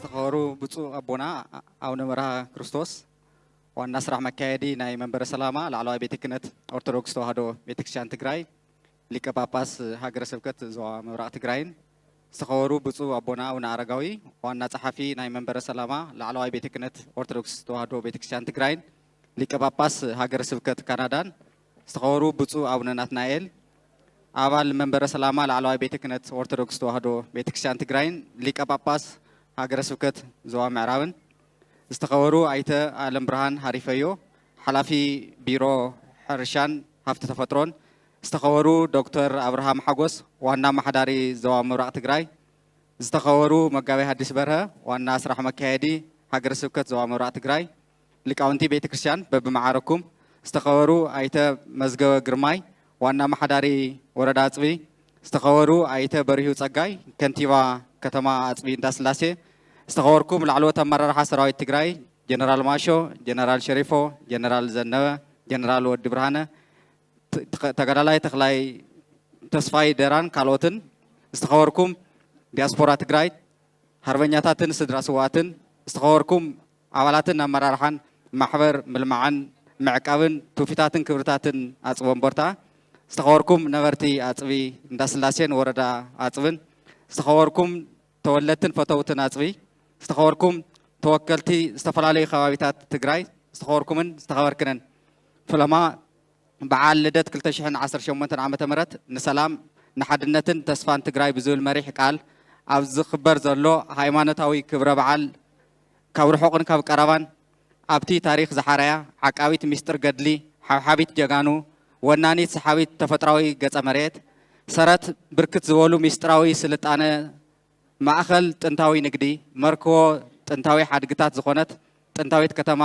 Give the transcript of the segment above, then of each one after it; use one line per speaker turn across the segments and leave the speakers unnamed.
استخبروا بتصو أبونا أو نمرها كريستوس وأن نسرح مكايدي ناي منبر السلامة لعلوي بيتكنت أرثوذكس توهدو بيتكشان تجراي ليك باباس هاجر سبكت زوا مبرق تجراين استخبروا بتصو أبونا أو نارجاوي وأن نصحفي ناي منبر السلامة لعلوي بيتكنت أرثوذكس توهدو بيتكشان تجراين ليك باباس هاجر سبكت كندان استخبروا بتصو أو ناتنايل أول منبر السلامة لعلوي بيتكنت أرثوذكس توهدو بيتكشان تجراين ليك باباس هاجر سبكت زوا معراون استخبروا أيته عالم برهان هاريفيو حلافي بيرو حرشان هفت تفترون استخبروا دكتور أبراهام حجوس وانا محداري زوا مبرق تجراي استخبروا مجاوي حديث برها وانا أسرح مكيدي هاجر سبكت زوا مبرق تجراي لكاونتي بيت كريستيان بمعاركم استخبروا أيته مزجو جرماي وانا محداري وردا عصبي استخبروا أيته بريهو صقاي كنتيبا كتما عصبي داسلاسي استخبركم العلوة مرة حسراوي تجراي جنرال ماشو جنرال شريفو جنرال زنبه جنرال ود برهانه تقدلاي تخلاي تصفاي دران كالوتن استخبركم دياسبورا تجراي هربنياتاتن سدراسواتن استخبركم عوالاتن مرارحان محبر ملمعان معقابن توفيتاتن كبرتاتن عصبون بورتا استخبركم نبرتي عصبي داسلاسين وردا عصبن استخبركم تولتن فتوتن عصبي استخبركم توكلتي استفلالي خوابيتات تجراي استخبركمن استخبركنن فلما بعال لدت كل تشحن 10 عامة مرت نسلام نحدنتن تسفان تجراي بزول مريح قال أبز خبر زلو هايمانتاوي كبر بعال كبر حقن كب كربان أبتي تاريخ زحرايا عقاويت مستر قدلي حبيت جانو ونانيت صحابيت تفتراوي قص مريت سرت بركت زولو مستراوي سلطانه ማእኸል ጥንታዊ ንግዲ መርኮ ጥንታዊ ሓድግታት ዝኾነት ጥንታዊት ከተማ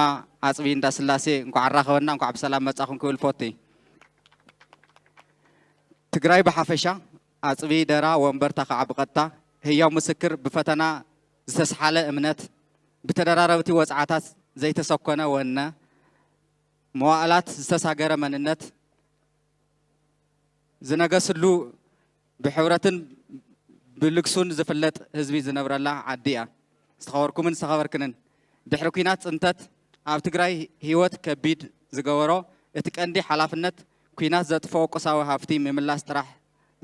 አጽቢ እንዳስላሴ እንኳ አራኸበና እንኳ በሰላም መጻኹም ክብል ፎቲ ትግራይ በሐፈሻ አጽቢ ደራ ወንበርታ ከዓብቀታ ህያው ምስክር በፈተና ዝተስሓለ እምነት በተደራረብቲ ወጻዓታት ዘይተሰኮነ ወነ መዋዕላት ዝተሳገረ መንነት ዝነገስሉ ብሕብረትን بلكسون زفلت هزبي زنبر الله عديا استخبركم استخبركنن دحر كينات انتت اب تግራይ ህይወት ከቢድ ዝገበሮ እቲ ቀንዲ ሓላፍነት ኩናት ዘጥፈው ቆሳዊ ሃፍቲ ምምላስ ጥራሕ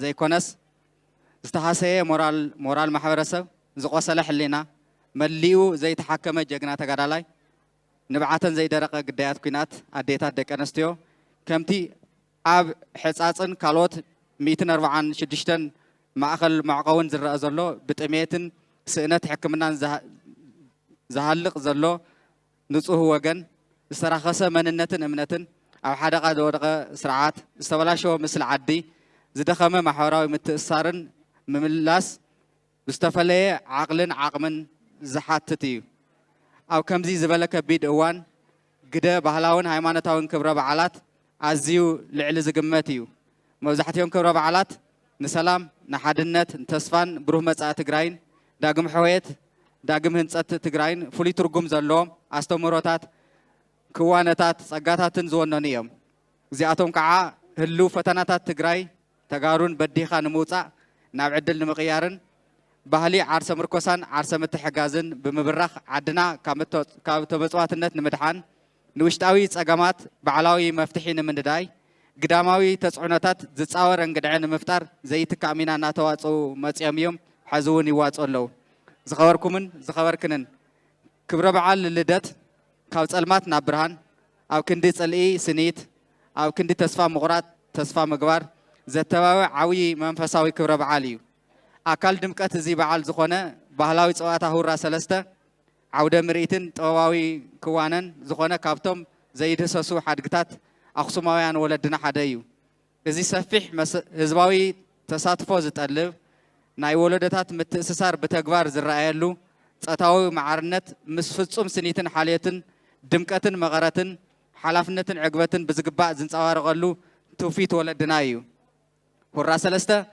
ዘይኮነስ ዝተሐሰየ ሞራል ማሕበረሰብ ዝቆሰለ ሕሊና መሊኡ ዘይተሐከመ ጀግና ተጋዳላይ ንብዓተን ዘይደረቀ ግዳያት ኩናት አዴታት ደቀነስትዮ ከምቲ ኣብ ሕጻጽን ካልኦት 146 ማእኸል ማዕቀውን ዝረአ ዘሎ ብጥሜትን ስእነት ሕክምናን ዝሃልቕ ዘሎ ንጹህ ወገን ዝተራኸሰ መንነትን እምነትን ኣብ ሓደቃ ዝወደቀ ስርዓት ዝተበላሸወ ምስሊ ዓዲ ዝደኸመ ማሕበራዊ ምትእስሳርን ምምላስ ብዝተፈለየ ዓቅልን ዓቅምን ዝሓትት እዩ ኣብ ከምዚ ዝበለ ከቢድ እዋን ግደ ባህላውን ሃይማኖታውን ክብረ በዓላት ኣዝዩ ልዕሊ ዝግመት እዩ መብዛሕትኦም ክብረ በዓላት نسلام نحدنت تسفان بروح مصا تግራይን ዳግም ሕወየት ዳግም ህንጸት ትግራይን ፍሉይ ትርጉም ዘለዎም ኣስተምህሮታት ክዋነታት ጸጋታትን ዝወነኑ እዮም እዚኣቶም ከዓ ህሉ ፈተናታት ትግራይ ተጋሩን በዲኻ ንምውጻእ ናብ ዕድል ንምቕያርን ባህሊ ዓርሰ ምርኮሳን ዓርሰ ምትሕጋዝን ብምብራኽ ዓድና ካብ ተመጽዋትነት ንምድሓን ንውሽጣዊ ጸገማት በዓላዊ መፍትሒ ንምንዳይ قداماوي تسعنتات زتصاور انقدعن مفتار زي تكامينا ناتواصو مصياميوم حزون يواصلو زخبركمن زخبركنن كبر بعال للدت كاو صلمات نابرهان او كندي صلئي سنيت او كندي تسفا مغرات تسفا مغبار زتباوي عوي منفساوي كبر بعاليو اكل دمقت زي بعال زخونه ባህላዊ ጸዋታ ሁራ ሰለስተ عوده مريتن طواوي كوانن زخونه كابتم ዘይደሰሱ ሓድግታት أخصماويان ولدنا حدايو إذا سفح هزباوي تساتفو زتقلب ناي ولدتات متأسسار بتكبار زرائيلو تأتاوي معارنت مسفتسوم سنيتن حاليتن دمكتن مغارتن حلافنتن عقبتن بزقباء زنصوار غلو توفيت ولدنا ايو هراسة لستا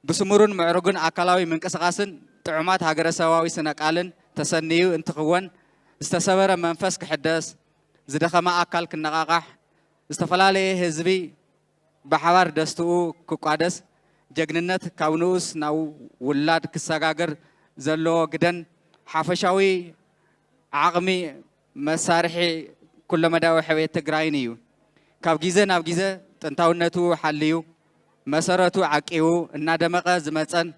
بسمورون معرقون أكالاوي من كسغاسن تعمات هاقر سواوي سنقالن تسنيو انتقوان استسابر منفس كحداس زدخما أكال كنقاقاح استفلالي هزبي بحوار دستو كقادس جغننت كاونوس ناو ولاد كساغاغر زلو غدن ሓፈሻዊ ዓቕሚ መሳርሒ ኩለ መዳዊ ሕቤት ትግራይ እዩ ካብ ግዜ ናብ ግዜ ጥንታውነቱ ሓልዩ መሰረቱ ዓቂቡ እናደመቐ ዝመፀን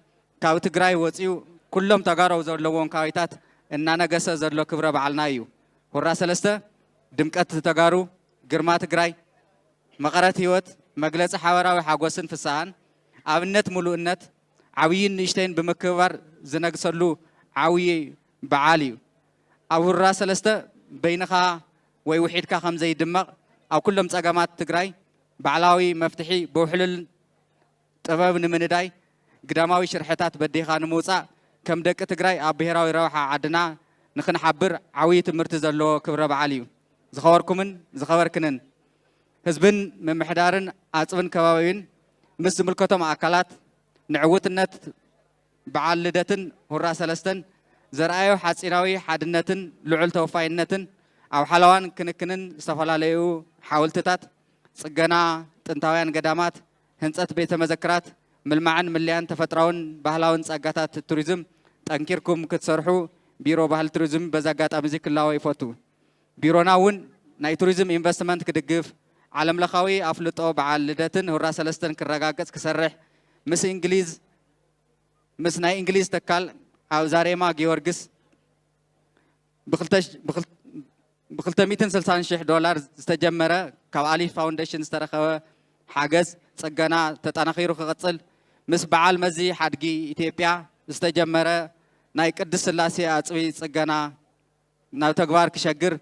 ካብ ትግራይ ወፂኡ ኩሎም ተጋሩ ዘለዎም ከባቢታት እናነገሰ ዘሎ ክብረ በዓልና እዩ ሁራ ሰለስተ ድምቀት ተጋሩ ግርማ ትግራይ መቐረት ህይወት መግለፂ ሓበራዊ ሓጎስን ፍሳሃን ኣብነት ሙሉእነት ዓብይን ንእሽተይን ብምክብባር ዝነግሰሉ ዓብይ በዓል እዩ ኣብ ሁራ ሰለስተ በይንኻ ወይ ውሒድካ ከም ዘይድመቕ ኣብ ኩሎም ፀገማት ትግራይ ባዕላዊ መፍትሒ ብውሕሉል ጥበብ ንምንዳይ ግዳማዊ ሽርሕታት በዲኻ ንምውፃእ ከም ደቂ ትግራይ ኣብ ብሄራዊ ረብሓ ዓድና ንክንሓብር ዓብይ ትምህርቲ ዘለዎ ክብረ በዓል እዩ ዝኸበርኩምን ዝኸበርክንን ህዝብን ምምሕዳርን ኣፅብን ከባቢን ምስ ዝምልከቶም ኣካላት ንዕውትነት በዓል ልደትን ሁራ ሰለስተን ዘርኣዮ ሓፂናዊ ሓድነትን ልዑል ተወፋይነትን ኣብ ሓለዋን ክንክንን ዝተፈላለዩ ሓወልትታት ፅገና ጥንታውያን ገዳማት ህንፀት ቤተ መዘክራት ምልማዕን ምልያን ተፈጥራውን ባህላውን ፀጋታት ቱሪዝም ጠንኪርኩም ክትሰርሑ ቢሮ ባህሊ ቱሪዝም በዚ ኣጋጣሚ እዚ ክላወ ይፈቱ ቢሮና እውን ናይ ቱሪዝም ኢንቨስትመንት ክድግፍ ዓለም ለኻዊ ኣፍልጦ በዓል ልደትን ሁራ ሰለስተን ክረጋገፅ ክሰርሕ ምስ ናይ እንግሊዝ ተካል ኣብ ዛሬማ ጊዮርጊስ ብ$260,000 ዝተጀመረ ካብ ኣሊፍ ፋውንዴሽን ዝተረኸበ ሓገዝ ፅገና ተጠናኺሩ ክቕፅል ምስ በዓል መዚ ሓድጊ ኢትዮጵያ ዝተጀመረ ናይ ቅድስ ስላሴ ኣፅቢ ፅገና ናብ ተግባር ክሸግር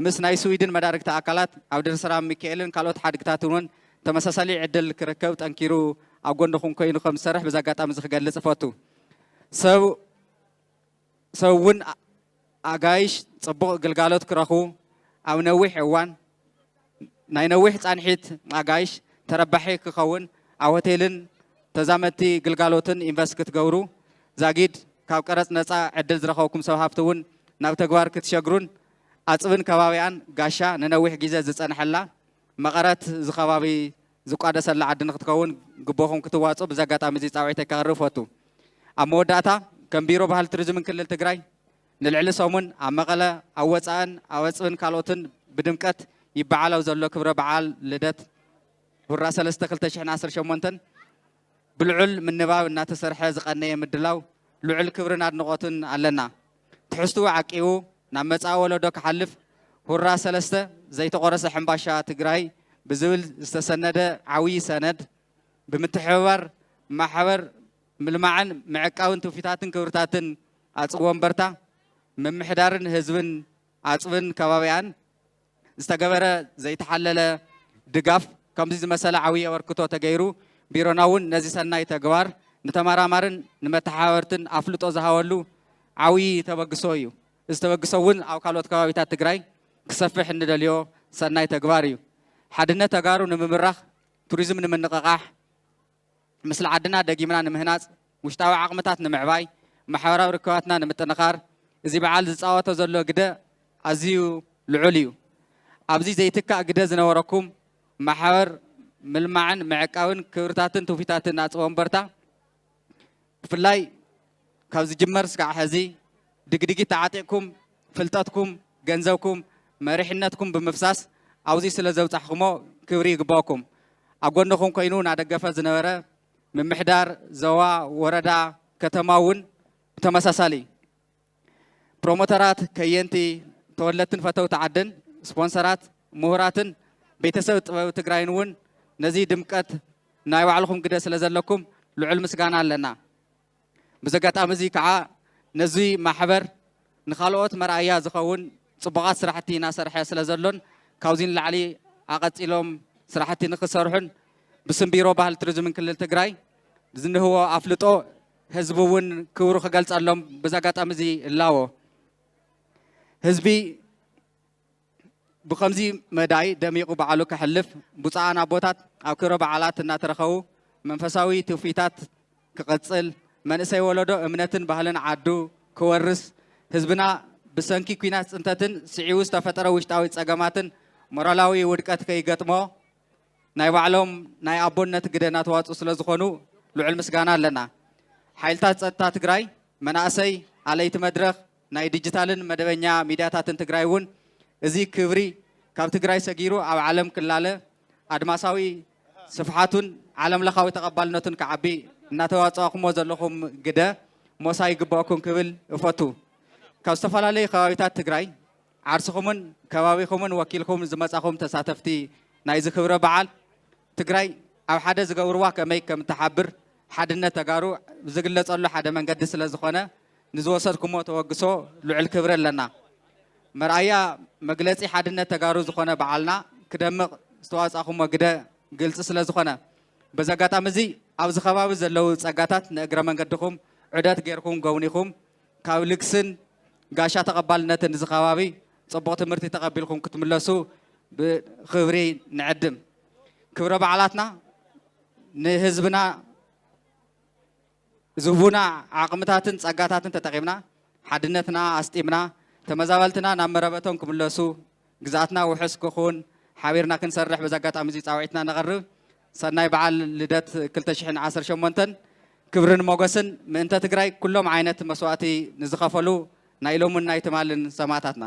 ምስ ናይ ስዊድን መዳርግቲ ኣካላት ኣብ ድርሰራም ሚካኤልን ካልኦት ሓድግታት እውን ተመሳሳሊ ዕድል ክርከብ ጠንኪሩ ኣብ ጎንኩም ኮይኑ ከም ዝሰርሕ በዚ ኣጋጣሚ እዚ ክገልፅ ይፈቱ ሰብ እውን ኣጋይሽ ፅቡቕ ግልጋሎት ክረኽቡ ኣብ ነዊሕ እዋን ናይ ነዊሕ ፃንሒት ኣጋይሽ ተረባሒ ክኸውን ኣብ ሆቴልን ተዛመድቲ ግልጋሎትን ኢንቨስት ክትገብሩ ዛጊድ ካብ ቀረፅ ነፃ ዕድል ዝረኸብኩም ሰብ ሃፍቲ እውን ናብ ተግባር ክትሸግሩን ኣፅብን ከባቢያን ጋሻ ንነዊሕ ግዜ ዝፀንሐላ መቐረት ዝኸባቢ ዝቋደሰላ ዓዲ ንክትከውን ግቦኹም ክትዋፁ በዚ ኣጋጣሚ እዚ ፃውዒተይ ከቕርብ ፈቱ ኣብ መወዳእታ ከም ቢሮ ባህሊ ቱሪዝምን ክልል ትግራይ ንልዕሊ ሰሙን ኣብ መቐለ ኣብ ወፃእን ኣብ ኣፅብን ካልኦትን ብድምቀት ይበዓለው ዘሎ ክብረ በዓል ልደት ሁራ ሰለስተ 2018 ብልዑል ምንባብ እናተሰርሐ ዝቐነየ ምድላው ልዑል ክብርን ኣድንቖትን ኣለና ትሕዝትኡ ዓቂቡ ናብ መጻኢ ወለዶ ክሓልፍ ሁራ ሰለስተ ዘይተቆረሰ ሕምባሻ ትግራይ ብዝብል ዝተሰነደ ዓብይ ሰነድ ብምትሕብባር ማሕበር ምልማዕን ምዕቃውን ትውፊታትን ክብርታትን ኣፅቢ ወንበርታ ምምሕዳርን ህዝብን ኣፅብን ከባቢያን ዝተገበረ ዘይተሓለለ ድጋፍ ከምዚ ዝመሰለ ዓብይ ኣበርክቶ ተገይሩ ቢሮና እውን ነዚ ሰናይ ተግባር ንተመራማርን ንመተሓባበርትን ኣፍልጦ ዝሃበሉ ዓብይ ተበግሶ እዩ እዚ ተበግሶ እውን ኣብ ካልኦት ከባቢታት ትግራይ ክሰፍሕ እንደልዮ ሰናይ ተግባር እዩ ሓድነት ተጋሩ ንምምራሕ ቱሪዝም ንምንቕቓሕ ምስሊ ዓድና ደጊምና ንምህናፅ ውሽጣዊ ዓቕምታት ንምዕባይ ማሕበራዊ ርክባትና ንምጥንኻር እዚ በዓል ዝፃወቶ ዘሎ ግደ ኣዝዩ ልዑል እዩ ኣብዚ ዘይትካእ ግደ ዝነበረኩም ማሕበር ምልማዕን ምዕቃብን ክብርታትን ትውፊታትን ኣፅቢ ወንበርታ ብፍላይ ካብ ዝጅመር ስካዕ ሕዚ ድግድጊት ተዓጢቕኩም ፍልጠትኩም ገንዘብኩም መሪሕነትኩም ብምፍሳስ ኣብዚ ስለ ዘብፃሕኩሞ ክብሪ ይግባአኩም ኣብ ጎንኩም ኮይኑ እናደገፈ ዝነበረ ምምሕዳር ዞባ ወረዳ ከተማ እውን ተመሳሳሊ ፕሮሞተራት ከየንቲ ተወለድትን ፈተውቲ ዓድን ስፖንሰራት ምሁራትን ቤተሰብ ጥበብ ትግራይን እውን ነዚ ድምቀት ናይ ባዕልኩም ግደ ስለ ዘለኩም ልዑል ምስጋና ኣለና በዚ ኣጋጣሚ እዚ ከዓ ነዚ ማሕበር ንኻልኦት መርኣያ ዝኸውን ፅቡቓት ስራሕቲ እናሰርሐ ስለ ዘሎን ካብዚ ንላዕሊ ኣቐፂሎም ስራሕቲ ንክሰርሑን ብስም ቢሮ ባህሊ ቱሪዝምን ክልል ትግራይ ዝንህቦ ኣፍልጦ ህዝቢ እውን ክብሩ ክገልፀሎም በዚ ኣጋጣሚ እዚ እላዎ ህዝቢ ብከምዚ መዳይ ደሚቁ በዓሉ ክሕልፍ ብፃኣን ኣቦታት ኣብ ክብረ በዓላት እናተረኸቡ መንፈሳዊ ትውፊታት ክቕፅል መንእሰይ ወለዶ እምነትን ባህልን ዓዱ ክወርስ ህዝብና ብሰንኪ ኩናት ፅንተትን ስዒቡ ዝተፈጠረ ውሽጣዊ ፀገማትን ሞራላዊ ውድቀት ከይገጥሞ ናይ ባዕሎም ናይ ኣቦነት ግደ እናተዋፅኡ ስለ ዝኾኑ ልዑል ምስጋና ኣለና ሓይልታት ፀጥታ ትግራይ መናእሰይ ኣለይቲ መድረኽ ናይ ዲጂታልን መደበኛ ሚድያታትን ትግራይ እውን እዚ ክብሪ ካብ ትግራይ ሰጊሩ ኣብ ዓለም ክላለ ኣድማሳዊ ስፍሓቱን ዓለም ለኻዊ ተቐባልነቱን ክዓቢ እናተዋፅአኹሞ ዘለኹም ግደ ሞሳይ ይግብአኩም ክብል እፈቱ ካብ ዝተፈላለዩ ከባቢታት ትግራይ ዓርስኹምን ከባቢኹምን ወኪልኩም ዝመጻኹም ተሳተፍቲ ናይዚ ክብረ በዓል ትግራይ ኣብ ሓደ ዝገብርዋ ከመይ ከም ተሓብር ሓድነት ተጋሩ ዝግለጸሉ ሓደ መንገዲ ስለ ዝኾነ ንዝወሰድኩሞ ተወግሶ ልዑል ክብሪ ኣለና መርኣያ መግለጺ ሓድነት ተጋሩ ዝኾነ በዓልና ክደምቕ ዝተዋፅአኹሞ ግደ ግልጽ ስለ ዝኾነ በዚ ኣጋጣሚ እዚ ኣብዚ ከባቢ ዘለው ጸጋታት ንእግረ መንገድኹም ዑደት ጌርኩም ጎብኒኹም ካብ ልግስን ጋሻ ተቐባልነትን እዚ ከባቢ ጽቡቕ ትምህርቲ ተቐቢልኩም ክትምለሱ ብክብሪ ንዕድም ክብረ በዓላትና ንህዝብና ዝህቡና ዓቕምታትን ጸጋታትን ተጠቒምና ሓድነትና ኣስጢምና ተመዛበልትና ናብ መረበቶም ክምለሱ ግዛኣትና ውሕስ ክኹን ሓቢርና ክንሰርሕ በዚ ኣጋጣሚ እዚ ፃውዒትና ነቕርብ ሰናይ በዓል ልደት 2018 ክብርን ሞገስን ምእንተ ትግራይ ኩሎም ዓይነት መስዋእቲ ንዝኸፈሉ ናይ ሎምን ናይ ትማልን ሰማዕታትና